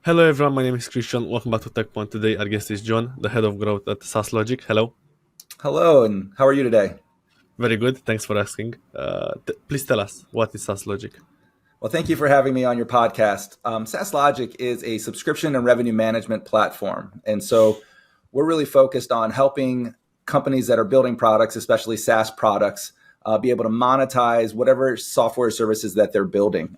Hello everyone, my name is Christian. Welcome back to Tekpon. Today our guest is John, the head of growth at Saaslogic. Hello. Hello, and how are you today? Very good. Thanks for asking. Please tell us, what is Saaslogic? Well, thank you for having me on your podcast. Saaslogic is a subscription and revenue management platform. And so we're really focused on helping companies that are building products, especially SaaS products, be able to monetize whatever software services that they're building.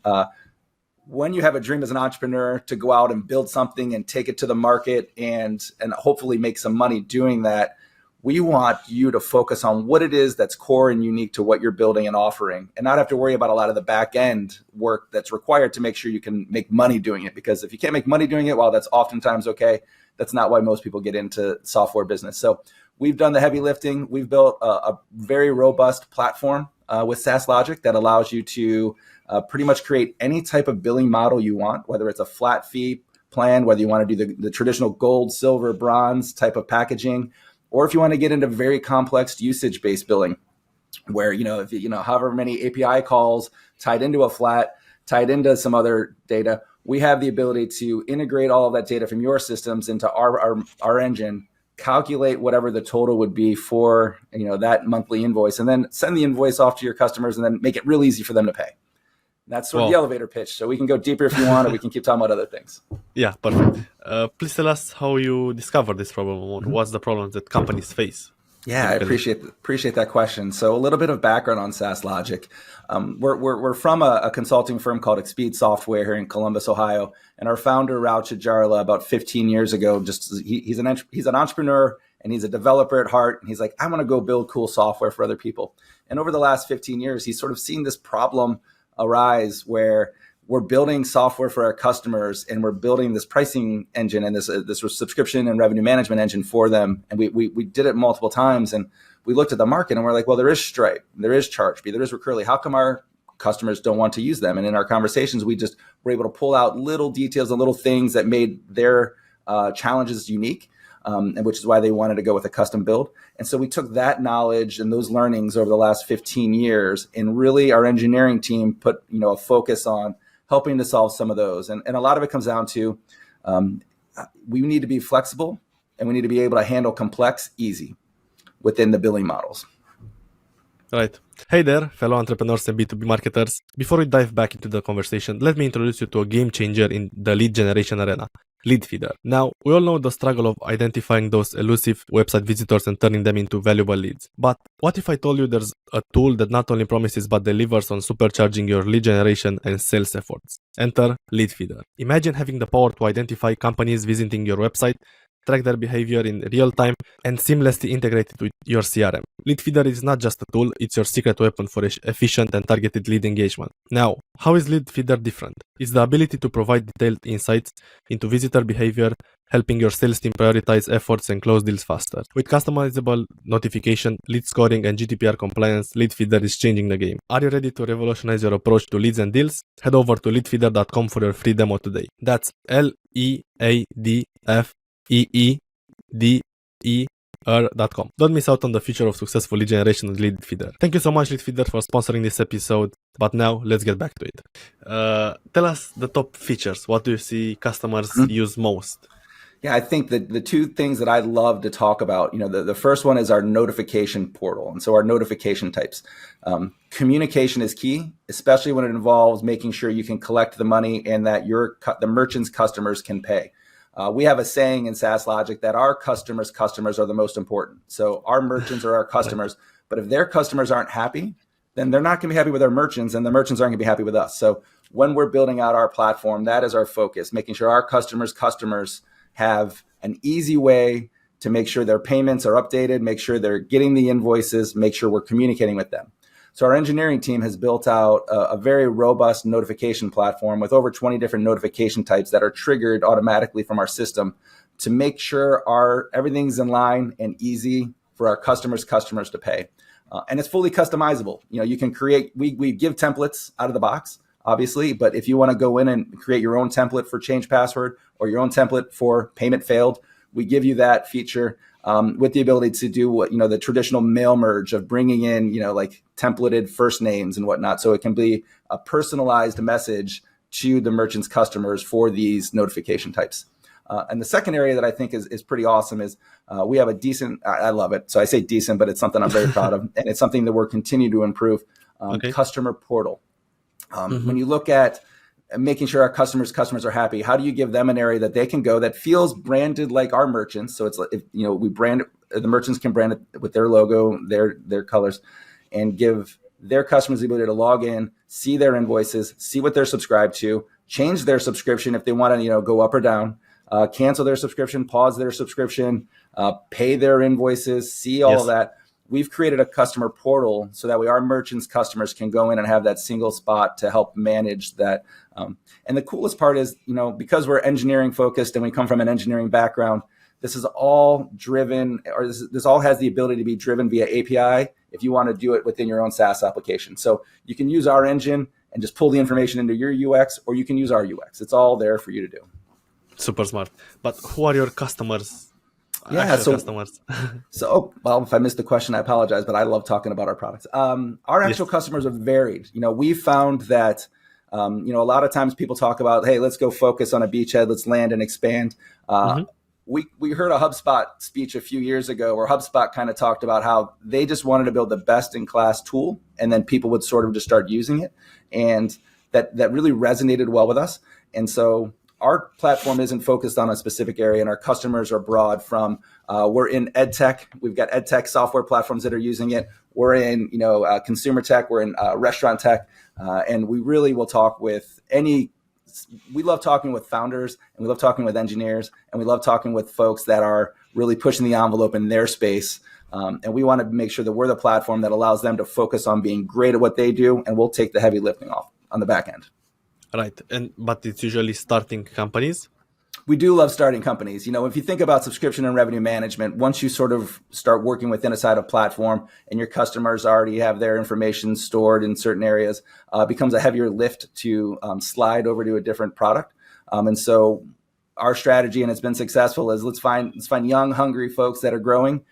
When you have a dream as an entrepreneur to go out and build something and take it to the market and hopefully make some money doing that, we want you to focus on what it is that's core and unique to what you're building and offering, and not have to worry about a lot of the back end work that's required to make sure you can make money doing it. Because if you can't make money doing it, while that's oftentimes okay, that's not why most people get into software business. So we've done the heavy lifting. We've built a very robust platform with Saaslogic that allows you to pretty much create any type of billing model you want, whether it's a flat fee plan, whether you want to do the traditional gold, silver, bronze type of packaging, or if you want to get into very complex usage-based billing, where, if however many API calls tied into a flat, tied into some other data, we have the ability to integrate all of that data from your systems into our engine, calculate whatever the total would be for, that monthly invoice, and then send the invoice off to your customers and then make it real easy for them to pay. That's sort of the elevator pitch. So we can go deeper if you want, or we can keep talking about other things. Yeah, perfect. Please tell us how you discovered this problem, or what's the problems that companies face. Yeah, I appreciate that question. So a little bit of background on Saaslogic. We're from a consulting firm called Expeed Software here in Columbus, Ohio, and our founder Rao Chajarla about 15 years ago, he's an entrepreneur and he's a developer at heart, and he's like, I want to go build cool software for other people. And over the last 15 years, he's sort of seen this problem arise where we're building software for our customers and we're building this pricing engine and this subscription and revenue management engine for them. And we did it multiple times, and we looked at the market and we're like, well, there is Stripe, there is ChargeBee, there is Recurly. How come our customers don't want to use them? And in our conversations, we just were able to pull out little details and little things that made their challenges unique. And which is why they wanted to go with a custom build. And so we took that knowledge and those learnings over the last 15 years, and really our engineering team put a focus on helping to solve some of those. And a lot of it comes down to we need to be flexible, and we need to be able to handle complex easy within the billing models. Right. Hey there, fellow entrepreneurs and B2B marketers. Before we dive back into the conversation, let me introduce you to a game changer in the lead generation arena, Lead Feeder. Now, we all know the struggle of identifying those elusive website visitors and turning them into valuable leads. But what if I told you there's a tool that not only promises but delivers on supercharging your lead generation and sales efforts? Enter Lead Feeder. Imagine having the power to identify companies visiting your website, track their behavior in real time, and seamlessly integrate it with your CRM. Lead Feeder is not just a tool, it's your secret weapon for efficient and targeted lead engagement. Now, how is Lead Feeder different? It's the ability to provide detailed insights into visitor behavior, helping your sales team prioritize efforts and close deals faster. With customizable notification, lead scoring, and GDPR compliance, Lead Feeder is changing the game. Are you ready to revolutionize your approach to leads and deals? Head over to leadfeeder.com for your free demo today. That's leadfeeder.com. Don't miss out on the future of successful lead generation with Lead Feeder. Thank you so much, Lead Feeder, for sponsoring this episode. But now, let's get back to it. Tell us the top features. What do you see customers use most? Yeah, I think that the two things that I love to talk about, the first one is our notification portal. And so our notification types. Communication is key, especially when it involves making sure you can collect the money and that the merchant's customers can pay. We have a saying in Saaslogic that our customers' customers are the most important. So our merchants are our customers, but if their customers aren't happy, then they're not going to be happy with our merchants, and the merchants aren't going to be happy with us. So when we're building out our platform, that is our focus, making sure our customers have an easy way to make sure their payments are updated, make sure they're getting the invoices, make sure we're communicating with them. So our engineering team has built out a very robust notification platform with over 20 different notification types that are triggered automatically from our system to make sure everything's in line and easy for our customers to pay. And it's fully customizable. You can create, we give templates out of the box, obviously, but if you want to go in and create your own template for change password or your own template for payment failed, we give you that feature. With the ability to do what, the traditional mail merge of bringing in, like templated first names and whatnot. So it can be a personalized message to the merchant's customers for these notification types. And the second area that I think is pretty awesome is we have a decent, I love it. So I say decent, but it's something I'm very proud of. And it's something that we're continuing to improve. Customer portal. When you look at making sure our customers are happy, how do you give them an area that they can go that feels branded like our merchants? So it's like, we brand it, the merchants can brand it with their logo, their colors, and give their customers the ability to log in, see their invoices, see what they're subscribed to, change their subscription if they want to, go up or down, cancel their subscription, pause their subscription, pay their invoices, see all of that. We've created a customer portal so that way our merchants' customers can go in and have that single spot to help manage that. And the coolest part is, because we're engineering focused and we come from an engineering background, this is all driven, or this all has the ability to be driven via API if you want to do it within your own SaaS application. So you can use our engine and just pull the information into your UX, or you can use our UX. It's all there for you to do. Super smart. But who are your customers? Customers. Well, if I missed the question, I apologize, but I love talking about our products. Our actual customers are varied. We found that, a lot of times people talk about, hey, let's go focus on a beachhead, let's land and expand. We heard a HubSpot speech a few years ago where HubSpot kind of talked about how they just wanted to build the best in class tool, and then people would sort of just start using it. And that really resonated well with us. And so our platform isn't focused on a specific area, and our customers are broad from, we're in ed tech. We've got ed tech software platforms that are using it. We're in, consumer tech. We're in restaurant tech. And we really will talk with we love talking with founders, and we love talking with engineers, and we love talking with folks that are really pushing the envelope in their space. And we want to make sure that we're the platform that allows them to focus on being great at what they do, and we'll take the heavy lifting off on the back end. Right. But it's usually starting companies. We do love starting companies. If you think about subscription and revenue management, once you sort of start working within a side of platform and your customers already have their information stored in certain areas, it becomes a heavier lift to slide over to a different product. And so our strategy, and it's been successful, is let's find young, hungry folks that are growing,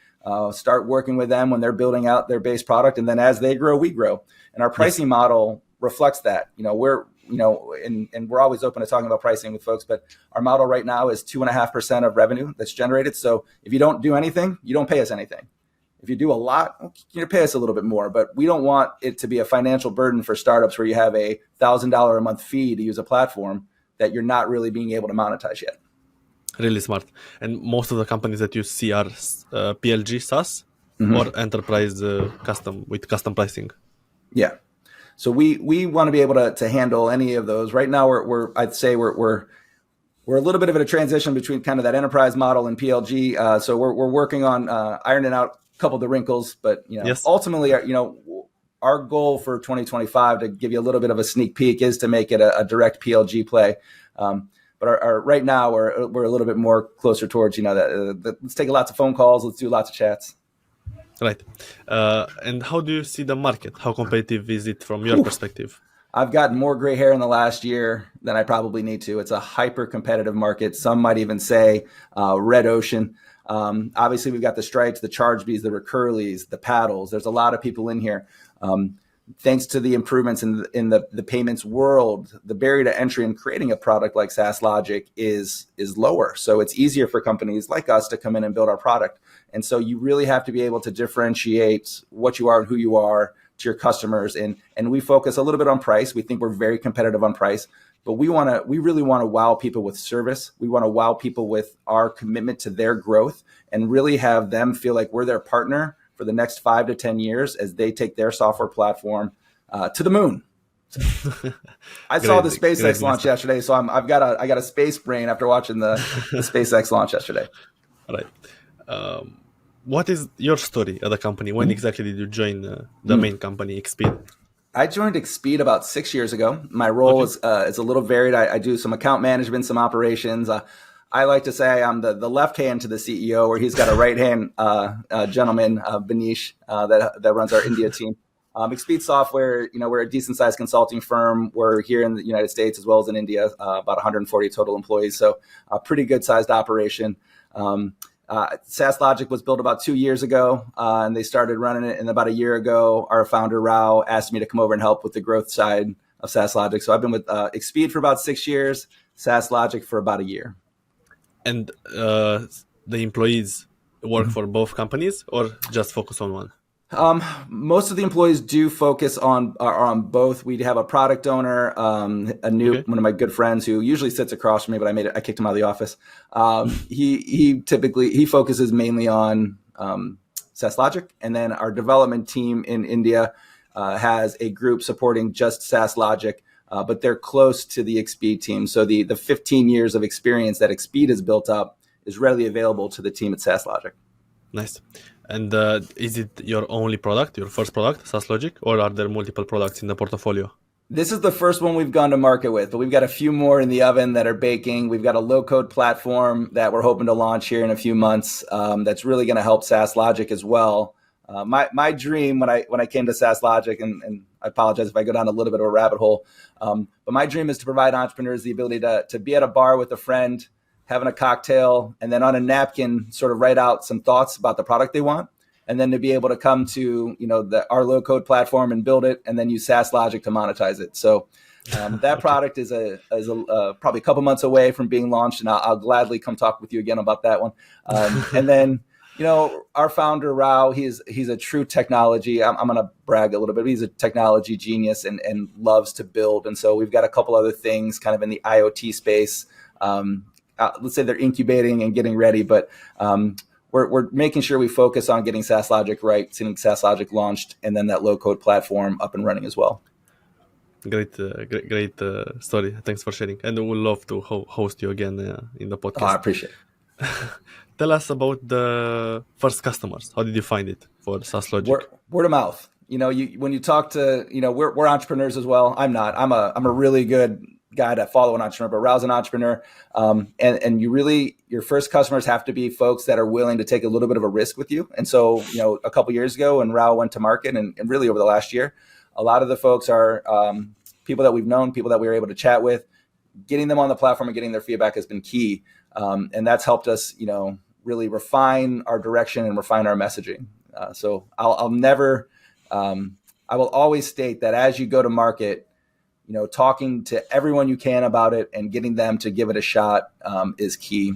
start working with them when they're building out their base product. And then as they grow, we grow. And our pricing model reflects that. And we're always open to talking about pricing with folks, but our model right now is 2.5% of revenue that's generated. So if you don't do anything, you don't pay us anything. If you do a lot, you pay us a little bit more, but we don't want it to be a financial burden for startups where you have a $1,000 a month fee to use a platform that you're not really being able to monetize yet. Really smart. And most of the companies that you see are PLG SaaS or enterprise custom pricing. Yeah. So we want to be able to handle any of those. Right now, I'd say we're a little bit of a transition between kind of that enterprise model and PLG. So we're working on ironing out a couple of the wrinkles, but ultimately, our goal for 2025, to give you a little bit of a sneak peek, is to make it a direct PLG play. But right now we're a little bit more closer towards let's take lots of phone calls, let's do lots of chats. Right. And how do you see the market? How competitive is it from your perspective? I've gotten more gray hair in the last year than I probably need to. It's a hyper competitive market. Some might even say red ocean. Obviously, we've got the Stripes, the ChargeBees, the Recurleys, the Paddles. There's a lot of people in here. Thanks to the improvements in the payments world, the barrier to entry in creating a product like Saaslogic is lower. So it's easier for companies like us to come in and build our product. And so you really have to be able to differentiate what you are and who you are to your customers. And we focus a little bit on price. We think we're very competitive on price, but we really want to wow people with service. We want to wow people with our commitment to their growth and really have them feel like we're their partner for the next 5 to 10 years as they take their software platform to the moon. I saw the SpaceX launch yesterday, so I got a space brain after watching the SpaceX launch yesterday. All right. What is your story at the company? When exactly did you join the main company, Xpeed? I joined Xpeed about 6 years ago. My role is a little varied. I do some account management, some operations. I like to say I'm the left hand to the CEO, where he's got a right hand gentleman, Banish, that runs our India team. Xpeed Software, we're a decent sized consulting firm. We're here in the United States as well as in India, about 140 total employees. So a pretty good sized operation. Saaslogic was built about 2 years ago, and they started running it. And about a year ago, our founder, Rao, asked me to come over and help with the growth side of Saaslogic. So I've been with Expeed for about 6 years, Saaslogic for about a year. And the employees work for both companies or just focus on one? Most of the employees do focus are on both. We have a product owner, one of my good friends who usually sits across from me, but I kicked him out of the office. He focuses mainly on Saaslogic, and then our development team in India has a group supporting just Saaslogic, but they're close to the Expeed team. So the 15 years of experience that Expeed has built up is readily available to the team at Saaslogic. Nice. And is it your only product, your first product, Saaslogic, or are there multiple products in the portfolio? This is the first one we've gone to market with, but we've got a few more in the oven that are baking. We've got a low-code platform that we're hoping to launch here in a few months that's really going to help Saaslogic as well. My dream when I came to Saaslogic, and I apologize if I go down a little bit of a rabbit hole, but my dream is to provide entrepreneurs the ability to be at a bar with a friend, having a cocktail, and then on a napkin sort of write out some thoughts about the product they want, and then to be able to come to our low code platform and build it, and then use Saaslogic to monetize it. So that product is probably a couple months away from being launched, and I'll gladly come talk with you again about that one. And then our founder Rao, he's a true technology. I'm going to brag a little bit. But he's a technology genius and loves to build, and so we've got a couple other things kind of in the IoT space. Let's say they're incubating and getting ready, but we're making sure we focus on getting Saaslogic right, getting Saaslogic launched, and then that low-code platform up and running as well. Great story. Thanks for sharing. And we'll love to host you again in the podcast. I appreciate it. Tell us about the first customers. How did you find it for Saaslogic? Word of mouth. When you talk to, we're entrepreneurs as well. I'm not. I'm a really good guy to follow an entrepreneur, but Rao's an entrepreneur. And your first customers have to be folks that are willing to take a little bit of a risk with you. And so, a couple years ago when Rao went to market and really over the last year, a lot of the folks are people that we've known, people that we were able to chat with. Getting them on the platform and getting their feedback has been key. And that's helped us, really refine our direction and refine our messaging. So I will always state that as you go to market, talking to everyone you can about it and getting them to give it a shot is key.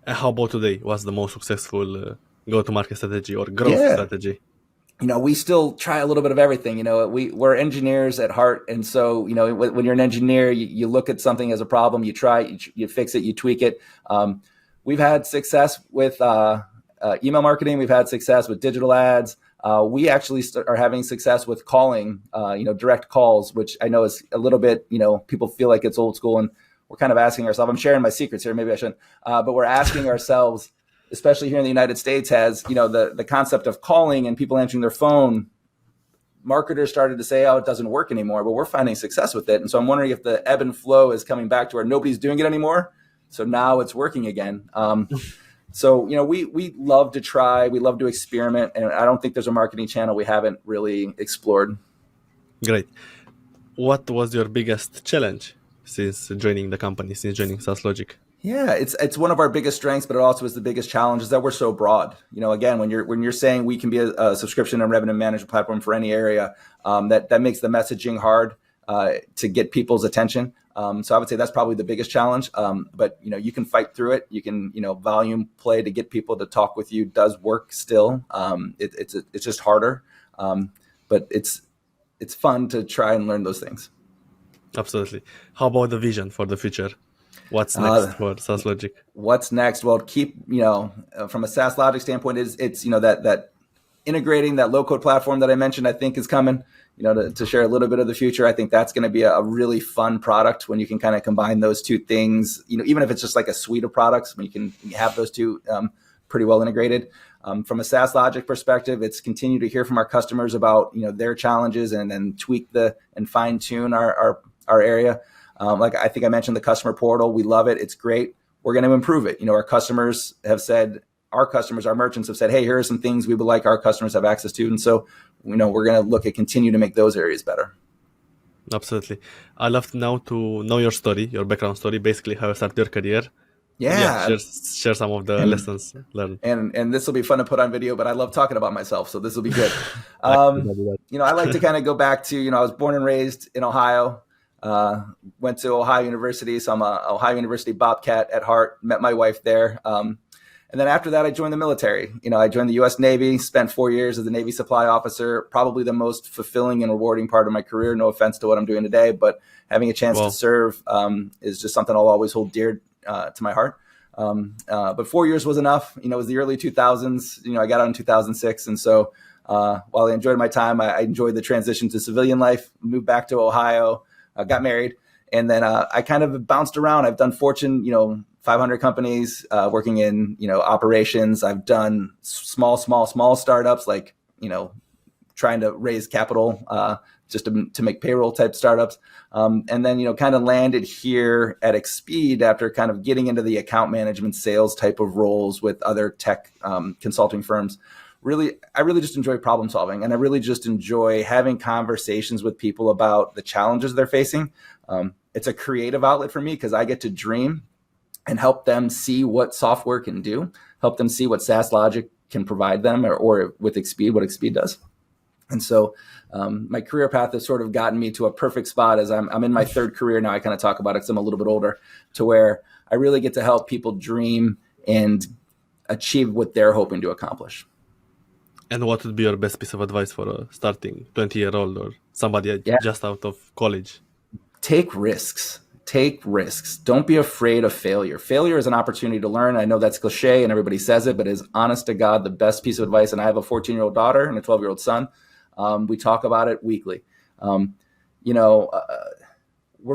And how about today? What's the most successful go-to-market strategy or growth strategy? We still try a little bit of everything. We're engineers at heart. And so, when you're an engineer, you look at something as a problem, you try, you fix it, you tweak it. We've had success with email marketing. We've had success with digital ads. We actually are having success with calling, direct calls, which I know is a little bit, people feel like it's old school, and we're kind of asking ourselves, I'm sharing my secrets here, maybe I shouldn't, but we're asking ourselves, especially here in the United States, has, the concept of calling and people answering their phone, marketers started to say, it doesn't work anymore, but we're finding success with it. And so I'm wondering if the ebb and flow is coming back to where nobody's doing it anymore. So now it's working again. So, we love to try, we love to experiment, and I don't think there's a marketing channel we haven't really explored. Great. What was your biggest challenge since joining the company, since joining Saaslogic? Yeah, it's one of our biggest strengths, but it also is the biggest challenge is that we're so broad. Again, when you're saying we can be a subscription and revenue management platform for any area, that makes the messaging hard to get people's attention. So I would say that's probably the biggest challenge. But you can fight through it. You can volume play to get people to talk with you does work still. It's just harder, but it's fun to try and learn those things. Absolutely. How about the vision for the future? What's next for Saaslogic? What's next? Well, from a Saaslogic standpoint, it's that integrating that low code platform that I mentioned, I think is coming. To share a little bit of the future, I think that's going to be a really fun product when you can kind of combine those two things. Even if it's just like a suite of products, when you can have those two pretty well integrated. From a Saaslogic perspective, it's continue to hear from our customers about their challenges and then tweak and fine tune our area. Like I think I mentioned the customer portal, we love it. It's great. We're going to improve it. Our customers have said. Our merchants have said, hey, here are some things we would like our customers to have access to. And so, we're going to look at continue to make those areas better. Absolutely. I'd love now to know your story, your background story, basically how you started your career. Yeah. share some of the And lessons learned. and this will be fun to put on video, but I love talking about myself, so this will be good. I can do that. I like to kind of go back to, I was born and raised in Ohio, went to Ohio University, so I'm a Ohio University Bobcat at heart, met my wife there. And then after that, I joined the military. I joined the U.S. Navy, spent 4 years as a Navy supply officer, probably the most fulfilling and rewarding part of my career. No offense to what I'm doing today, but having a chance to serve is just something I'll always hold dear to my heart. But 4 years was enough. It was the early 2000s. I got out in 2006. And so while I enjoyed my time, I enjoyed the transition to civilian life, moved back to Ohio, got married. And then I kind of bounced around. I've done Fortune, 500 companies, working in, operations. I've done small startups, like, trying to raise capital just to make payroll type startups. And then, kind of landed here at Expeed after kind of getting into the account management sales type of roles with other tech consulting firms. I really just enjoy problem solving, and I really just enjoy having conversations with people about the challenges they're facing. It's a creative outlet for me because I get to dream and help them see what software can do, help them see what Saaslogic can provide them, or with Expeed, what Expeed does. And so my career path has sort of gotten me to a perfect spot as I'm in my third career now. I kind of talk about it because I'm a little bit older, to where I really get to help people dream and achieve what they're hoping to accomplish. And what would be your best piece of advice for a starting 20-year-old or somebody just out of college? Take risks. Don't be afraid of failure. Failure is an opportunity to learn. I know that's cliche and everybody says it, but it is honest to God the best piece of advice. And I have a 14-year-old daughter and a 12-year-old son. We talk about it weekly. We're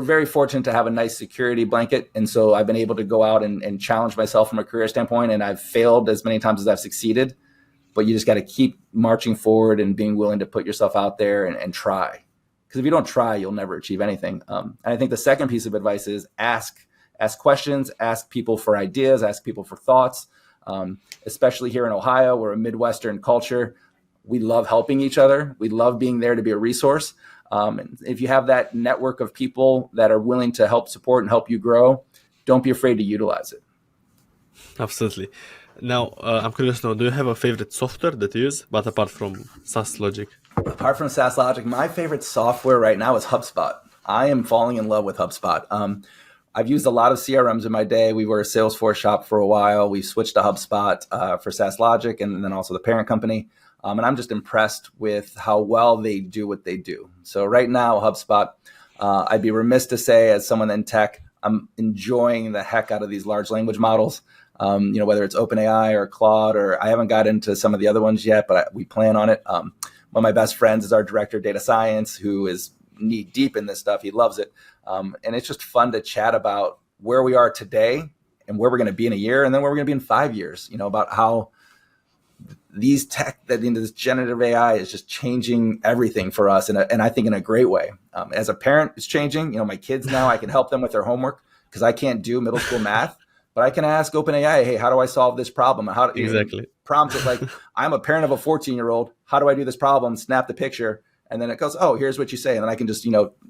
very fortunate to have a nice security blanket. And so I've been able to go out and challenge myself from a career standpoint. And I've failed as many times as I've succeeded. But you just got to keep marching forward and being willing to put yourself out there and try. Because if you don't try, you'll never achieve anything. And I think the second piece of advice is ask questions, ask people for ideas, ask people for thoughts. Especially here in Ohio, we're a Midwestern culture. We love helping each other. We love being there to be a resource. And if you have that network of people that are willing to help support and help you grow, don't be afraid to utilize it. Absolutely. Now, I'm curious to know, do you have a favorite software that you use, but apart from Saaslogic? Apart from Saaslogic, my favorite software right now is HubSpot. I am falling in love with HubSpot. I've used a lot of CRMs in my day. We were a Salesforce shop for a while. We switched to HubSpot for Saaslogic and then also the parent company. And I'm just impressed with how well they do what they do. So right now, HubSpot, I'd be remiss to say as someone in tech, I'm enjoying the heck out of these large language models. Whether it's OpenAI or Claude, or I haven't got into some of the other ones yet, but we plan on it. One of my best friends is our director of data science, who is knee deep in this stuff. He loves it. And it's just fun to chat about where we are today and where we're going to be in a year, and then where we're going to be in 5 years, about how these tech, this generative AI is just changing everything for us. And I think in a great way. As a parent, it's changing. My kids now, I can help them with their homework because I can't do middle school math. But I can ask OpenAI, hey, how do I solve this problem? Exactly. Prompt it like, I'm a parent of a 14-year-old. How do I do this problem? Snap the picture. And then it goes, oh, here's what you say. And then I can just,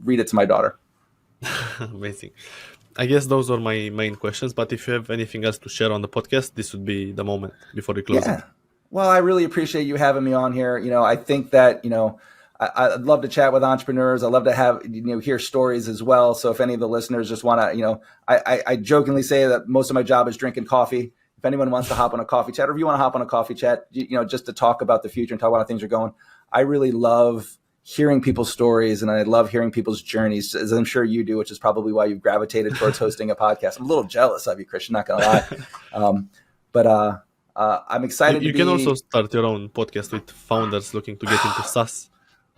read it to my daughter. Amazing. I guess those are my main questions. But if you have anything else to share on the podcast, this would be the moment before we close it. Well, I really appreciate you having me on here. I think that, I'd love to chat with entrepreneurs. I love to have, hear stories as well. So if any of the listeners just want to, I jokingly say that most of my job is drinking coffee. If anyone wants to hop on a coffee chat, or if you want to hop on a coffee chat, just to talk about the future and talk about how things are going. I really love hearing people's stories, and I love hearing people's journeys, as I'm sure you do, which is probably why you've gravitated towards hosting a podcast. I'm a little jealous of you, Christian, not going to lie. But I'm excited you to can also start your own podcast with founders looking to get into SaaS.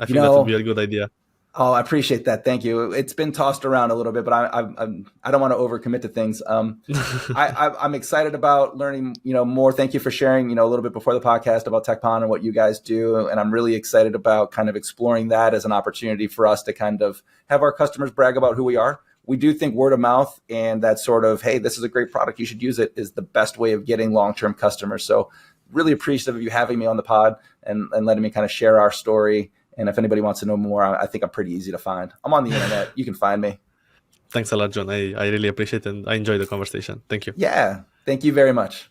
I think that would be a good idea. Oh, I appreciate that. Thank you. It's been tossed around a little bit, but I don't want to overcommit to things. I'm excited about learning, more. Thank you for sharing, a little bit before the podcast about Tekpon and what you guys do. And I'm really excited about kind of exploring that as an opportunity for us to kind of have our customers brag about who we are. We do think word of mouth and that sort of, hey, this is a great product, you should use it, is the best way of getting long-term customers. So really appreciative of you having me on the pod and letting me kind of share our story. And if anybody wants to know more, I think I'm pretty easy to find. I'm on the internet. You can find me. Thanks a lot, John. I really appreciate it and I enjoyed the conversation. Thank you. Yeah, thank you very much.